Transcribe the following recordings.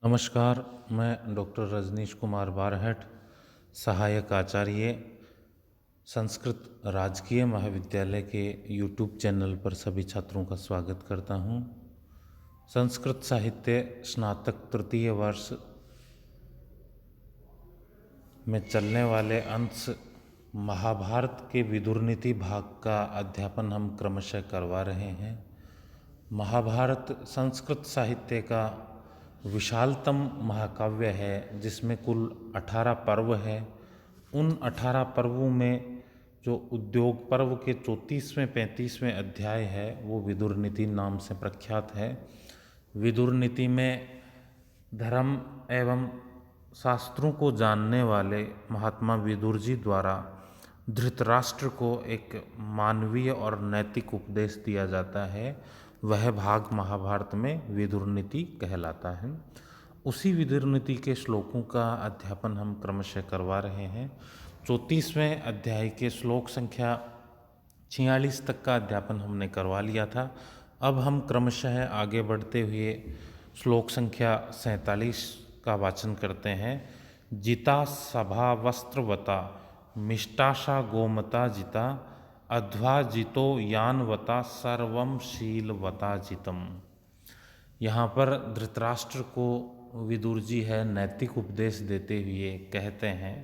नमस्कार। मैं डॉक्टर रजनीश कुमार बारहट, सहायक आचार्य, संस्कृत राजकीय महाविद्यालय के यूट्यूब चैनल पर सभी छात्रों का स्वागत करता हूं। संस्कृत साहित्य स्नातक तृतीय वर्ष में चलने वाले अंश महाभारत के विदुर नीति भाग का अध्यापन हम क्रमशः करवा रहे हैं। महाभारत संस्कृत साहित्य का विशालतम महाकाव्य है, जिसमें कुल 18 पर्व है। उन 18 पर्वों में जो उद्योग पर्व के 34वें 35वें अध्याय है वो विदुर नीति नाम से प्रख्यात है। विदुर नीति में धर्म एवं शास्त्रों को जानने वाले महात्मा विदुर जी द्वारा धृतराष्ट्र को एक मानवीय और नैतिक उपदेश दिया जाता है। वह भाग महाभारत में विदुर नीति कहलाता है। उसी विदुर नीति के श्लोकों का अध्यापन हम क्रमशः करवा रहे हैं। 34वें अध्याय के श्लोक संख्या 46 तक का अध्यापन हमने करवा लिया था। अब हम क्रमशः आगे बढ़ते हुए श्लोक संख्या 47 का वाचन करते हैं। जिता सभा वस्त्रवता मिष्टाशा गोमता जिता अध्वा जितो यानवता सर्वम शीलवता जितम। यहाँ पर धृतराष्ट्र को विदुर जी है नैतिक उपदेश देते हुए कहते हैं,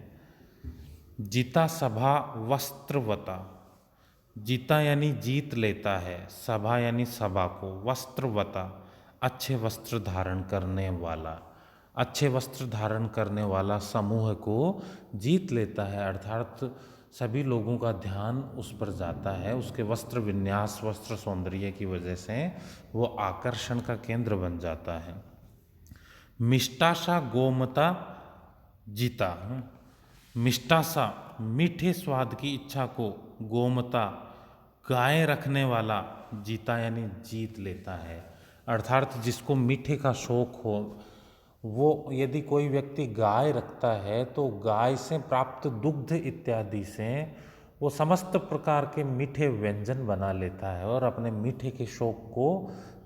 जिता सभा वस्त्रवता। जीता यानी जीत लेता है, सभा यानी सभा को, वस्त्रवता अच्छे वस्त्र धारण करने वाला, अच्छे वस्त्र धारण करने वाला समूह को जीत लेता है। अर्थात सभी लोगों का ध्यान उस पर जाता है। उसके वस्त्र विन्यास, वस्त्र सौंदर्य की वजह से वो आकर्षण का केंद्र बन जाता है। मिष्टाशा गोमता जीता। मिष्टाशा मीठे स्वाद की इच्छा को, गोमता गाय रखने वाला, जीता यानी जीत लेता है। अर्थात जिसको मीठे का शौक हो, वो यदि कोई व्यक्ति गाय रखता है तो गाय से प्राप्त दुग्ध इत्यादि से वो समस्त प्रकार के मीठे व्यंजन बना लेता है और अपने मीठे के शौक को,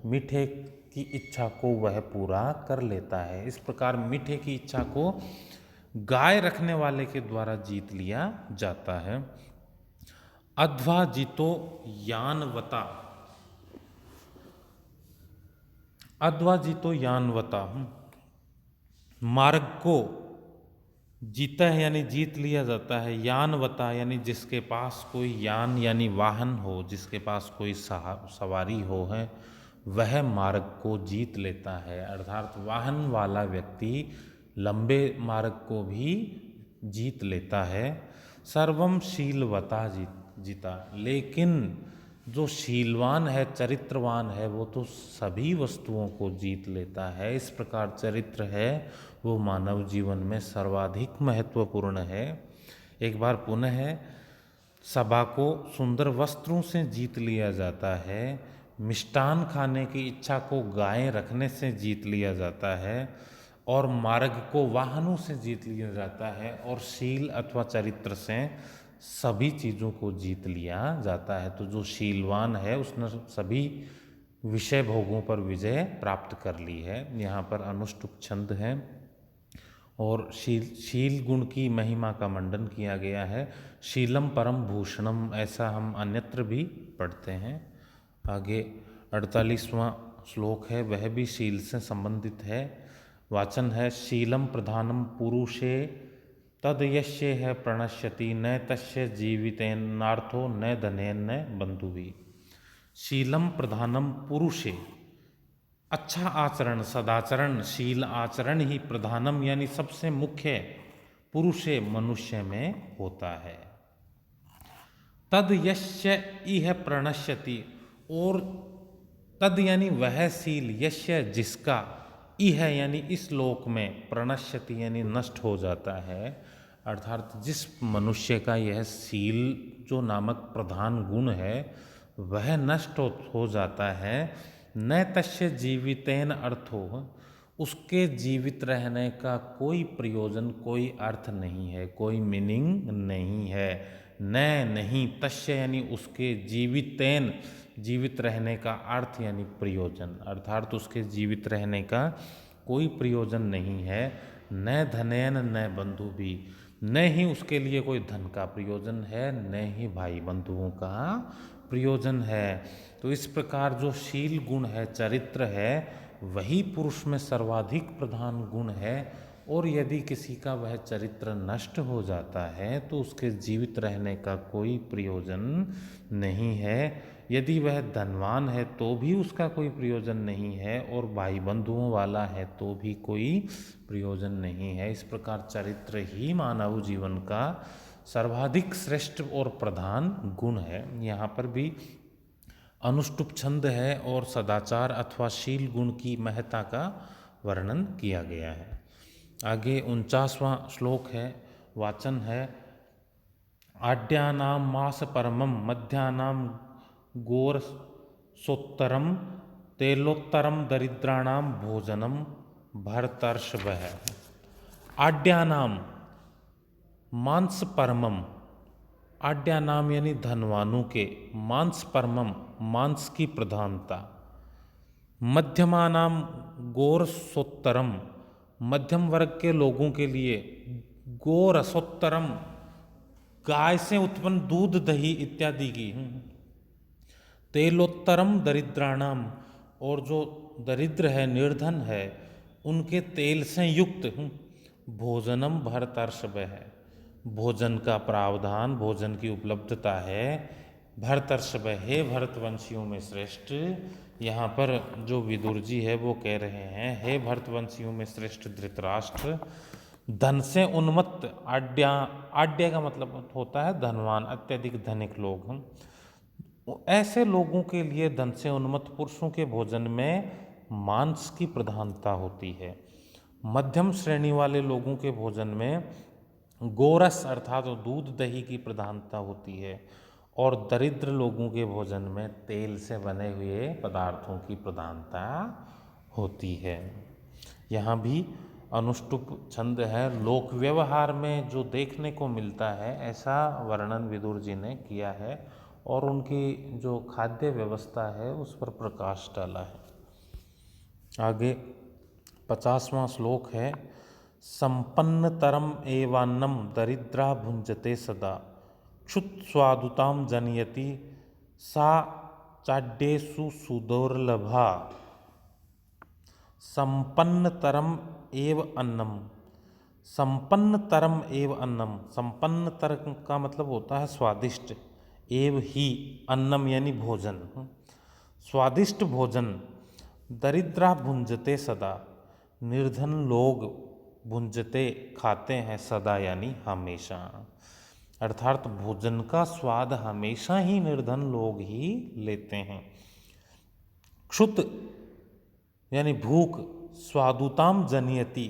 मीठे की इच्छा को वह पूरा कर लेता है। इस प्रकार मीठे की इच्छा को गाय रखने वाले के द्वारा जीत लिया जाता है। अध्वा जितो यानवता। अध्वा जितो यानवता, मार्ग को जीता है यानी जीत लिया जाता है। यानवता यानी जिसके पास कोई यान यानी वाहन हो, जिसके पास कोई सवारी हो है, वह मार्ग को जीत लेता है। अर्थात वाहन वाला व्यक्ति लंबे मार्ग को भी जीत लेता है। सर्वम शीलवता जीता। लेकिन जो शीलवान है, चरित्रवान है, वो तो सभी वस्तुओं को जीत लेता है। इस प्रकार चरित्र है वो मानव जीवन में सर्वाधिक महत्वपूर्ण है। एक बार पुनः सभा को सुंदर वस्त्रों से जीत लिया जाता है। मिष्टान खाने की इच्छा को गाय रखने से जीत लिया जाता है और मार्ग को वाहनों से जीत लिया जाता है और शील अथवा चरित्र से सभी चीज़ों को जीत लिया जाता है। तो जो शीलवान है उसने सभी विषय भोगों पर विजय प्राप्त कर ली है। यहाँ पर अनुष्टुप छंद है और शील गुण की महिमा का मंडन किया गया है। शीलम परम भूषणम, ऐसा हम अन्यत्र भी पढ़ते हैं। आगे 48वां श्लोक है, वह भी शील से संबंधित है। वाचन है, शीलम प्रधानम पुरुषे तद यस्य है प्रणश्यति न तस्य जीवितेन नार्थो न धनेन न बंधुवी। शीलम प्रधानम पुरुषे, अच्छा आचरण, सदाचरण, शील आचरण ही प्रधानम यानी सबसे मुख्य पुरुषे मनुष्य में होता है। तद यस्य इह प्रणश्यति, और तद यानी वह शील, यस्य जिसका, इह यानी इस लोक में, प्रणश्यति यानी नष्ट हो जाता है। अर्थात जिस मनुष्य का यह शील जो नामक प्रधान गुण है वह नष्ट हो जाता है। न तस्य जीवितेन अर्थो, उसके जीवित रहने का कोई प्रयोजन, कोई अर्थ नहीं है, कोई मीनिंग नहीं है। न नहीं, तस्य यानी उसके, जीवितेन जीवित रहने का अर्थ यानी प्रयोजन, अर्थात उसके जीवित रहने का कोई प्रयोजन नहीं है, न धनेन न बंधु भी, न ही उसके लिए कोई धन का प्रयोजन है, न ही भाई बंधुओं का प्रयोजन है। तो इस प्रकार जो शील गुण है, चरित्र है, वही पुरुष में सर्वाधिक प्रधान गुण है। और यदि किसी का वह चरित्र नष्ट हो जाता है तो उसके जीवित रहने का कोई प्रयोजन नहीं है। यदि वह धनवान है तो भी उसका कोई प्रयोजन नहीं है, और भाई बंधुओं वाला है तो भी कोई प्रयोजन नहीं है। इस प्रकार चरित्र ही मानव जीवन का सर्वाधिक श्रेष्ठ और प्रधान गुण है। यहाँ पर भी अनुष्टुप छंद है और सदाचार अथवा शील गुण की महत्ता का वर्णन किया गया है। आगे 49वां श्लोक है, वाचन है। आड्यानां मास परमं मध्यानां गोरसोत्तरम तेलोत्तरम दरिद्राणां भोजनम भरतर्षभः। आड्यानां मांस परमम, आड्या नाम यानी धनवानों के, मांस परमम मांस की प्रधानता, मध्यमानाम गोरसोत्तरम मध्यम वर्ग के लोगों के लिए, गोरसोत्तरम गाय से उत्पन्न दूध दही इत्यादि की, तेलोत्तरम दरिद्राणाम और जो दरिद्र है निर्धन है उनके तेल से युक्त, भोजनम भरतर्षभ है, भोजन का प्रावधान, भोजन की उपलब्धता है। भरतर्षभ हे भरतवंशियों में श्रेष्ठ। यहाँ पर जो विदुर जी है वो कह रहे हैं, हे भरतवंशियों में श्रेष्ठ धृतराष्ट्र, धन से उन्मत्त आड्या, आड्या का मतलब होता है धनवान, अत्यधिक धनिक लोग हम, ऐसे लोगों के लिए धन से उन्मत्त पुरुषों के भोजन में मांस की प्रधानता होती है। मध्यम श्रेणी वाले लोगों के भोजन में गोरस अर्थात तो दूध दही की प्रधानता होती है, और दरिद्र लोगों के भोजन में तेल से बने हुए पदार्थों की प्रधानता होती है। यहाँ भी अनुष्टुप छंद है। लोक व्यवहार में जो देखने को मिलता है ऐसा वर्णन विदुर जी ने किया है, और उनकी जो खाद्य व्यवस्था है उस पर प्रकाश डाला है। आगे 50वां श्लोक है। संपन्नतरम एवान्नम दरिद्रा भुंजते सदा, क्षुत स्वादुताम जनयति सा चाड्येषु सुदुर्लभा। संपन्नतरम एव अन्नम, संपन्नतरम एव अन्नम, संपन्नतर का मतलब होता है स्वादिष्ट, एव ही अन्नम यानी भोजन, स्वादिष्ट भोजन, दरिद्रा भुंजते सदा, निर्धन लोग भुंजते खाते हैं, सदा यानी हमेशा, अर्थात भोजन का स्वाद हमेशा ही निर्धन लोग ही लेते हैं। क्षुत यानी भूख, स्वादुताम जनयति,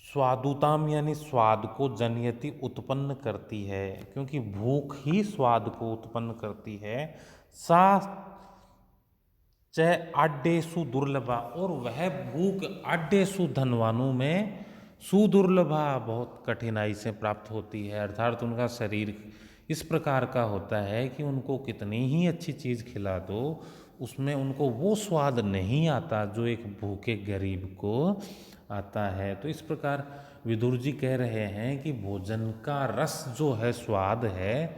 स्वादुताम यानी स्वाद को, जनयति उत्पन्न करती है, क्योंकि भूख ही स्वाद को उत्पन्न करती है। सा च आड्येषु दुर्लभा, और वह भूख आड्येषु धनवानों में, सुदुर्लभा बहुत कठिनाई से प्राप्त होती है, अर्थात उनका शरीर इस प्रकार का होता है कि उनको कितनी ही अच्छी चीज़ खिला दो उसमें उनको वो स्वाद नहीं आता जो एक भूखे गरीब को आता है। तो इस प्रकार विदुर जी कह रहे हैं कि भोजन का रस जो है, स्वाद है,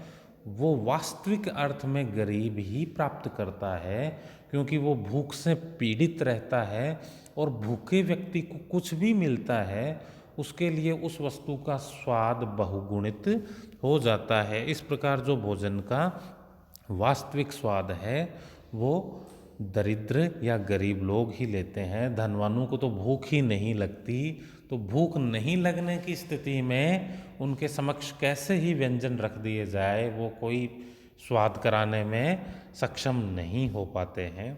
वो वास्तविक अर्थ में गरीब ही प्राप्त करता है, क्योंकि वो भूख से पीड़ित रहता है, और भूखे व्यक्ति को कुछ भी मिलता है उसके लिए उस वस्तु का स्वाद बहुगुणित हो जाता है। इस प्रकार जो भोजन का वास्तविक स्वाद है वो दरिद्र या गरीब लोग ही लेते हैं, धनवानों को तो भूख ही नहीं लगती। तो भूख नहीं लगने की स्थिति में उनके समक्ष कैसे ही व्यंजन रख दिए जाए, वो कोई स्वाद कराने में सक्षम नहीं हो पाते हैं।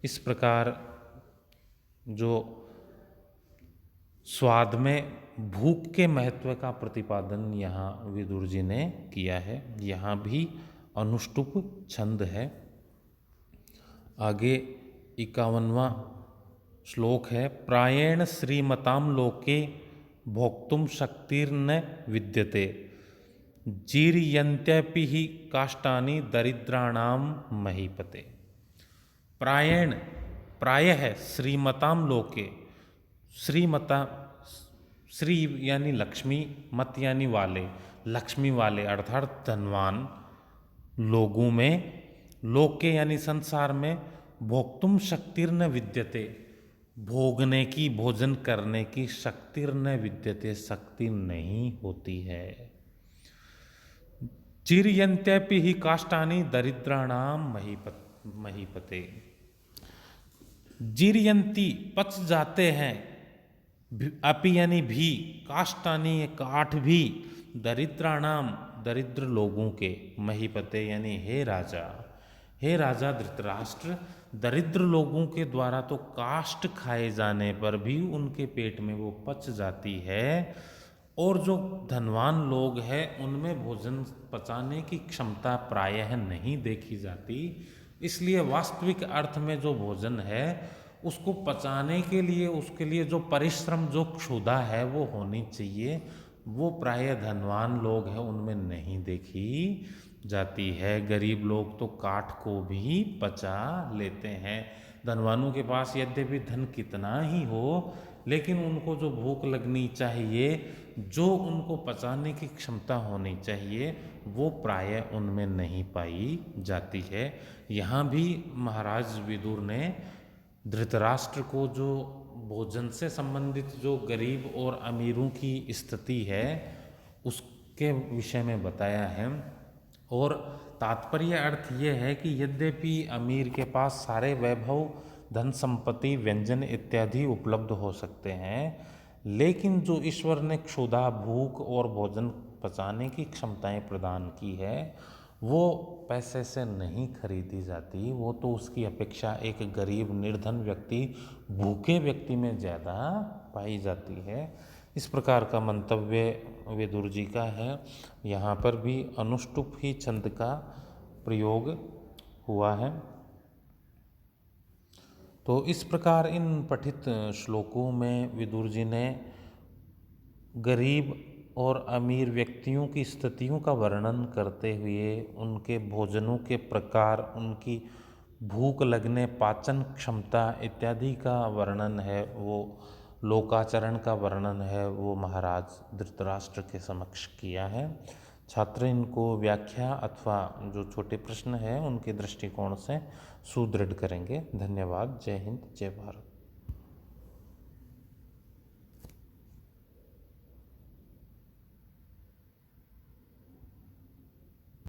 इस प्रकार जो स्वाद में भूख के महत्व का प्रतिपादन यहाँ विदुर जी ने किया है। यहाँ भी अनुष्टुप छंद है। आगे 51वां श्लोक है। प्रायेण श्रीमताम लोके भोक्तुम शक्तिर्न विद्यते, जीर्यन्त्यपि ही काष्ठानि दरिद्राणाम महीपते। प्रायेण, प्रायः श्रीमताम लोके, श्रीमता, श्री यानी लक्ष्मी, मत यानी वाले, लक्ष्मी वाले अर्थात धनवान लोगों में, लोके यानी संसार में, भोक्तुम शक्तिर्न विद्यते, भोगने की, भोजन करने की शक्तिर्न विद्यते, शक्ति नहीं होती है। चिरयन्त्यपि ही काष्ठानि दरिद्राणाम महीपते, जीरयंती पच जाते हैं, अपि यानी भी, काष्ठानी काठ भी, दरिद्राणाम दरिद्र लोगों के, महीपते यानी हे राजा, हे राजा धृतराष्ट्र, दरिद्र लोगों के द्वारा तो काष्ठ खाए जाने पर भी उनके पेट में वो पच जाती है, और जो धनवान लोग हैं उनमें भोजन पचाने की क्षमता प्रायः नहीं देखी जाती। इसलिए वास्तविक अर्थ में जो भोजन है उसको पचाने के लिए, उसके लिए जो परिश्रम, जो क्षुधा है वो होनी चाहिए, वो प्रायः धनवान लोग हैं उनमें नहीं देखी जाती है। गरीब लोग तो काठ को भी पचा लेते हैं। धनवानों के पास यद्यपि धन कितना ही हो, लेकिन उनको जो भूख लगनी चाहिए, जो उनको पचाने की क्षमता होनी चाहिए, वो प्रायः उनमें नहीं पाई जाती है। यहाँ भी महाराज विदुर ने धृतराष्ट्र को जो भोजन से संबंधित जो गरीब और अमीरों की स्थिति है उसके विषय में बताया है। और तात्पर्य अर्थ ये है कि यद्यपि अमीर के पास सारे वैभव, धन संपत्ति, व्यंजन इत्यादि उपलब्ध हो सकते हैं, लेकिन जो ईश्वर ने क्षुधा, भूख और भोजन पचाने की क्षमताएं प्रदान की है वो पैसे से नहीं खरीदी जाती। वो तो उसकी अपेक्षा एक गरीब निर्धन व्यक्ति, भूखे व्यक्ति में ज़्यादा पाई जाती है। इस प्रकार का मंतव्य विदुर जी का है। यहाँ पर भी अनुष्टुप ही छंद का प्रयोग हुआ है। तो इस प्रकार इन पठित श्लोकों में विदुर जी ने गरीब और अमीर व्यक्तियों की स्थितियों का वर्णन करते हुए उनके भोजनों के प्रकार, उनकी भूख लगने, पाचन क्षमता इत्यादि का वर्णन है, वो लोकाचरण का वर्णन है, वो महाराज धृतराष्ट्र के समक्ष किया है। छात्र इनको व्याख्या अथवा जो छोटे प्रश्न हैं उनके दृष्टिकोण से सुदृढ़ करेंगे। धन्यवाद। जय हिंद, जय भारत।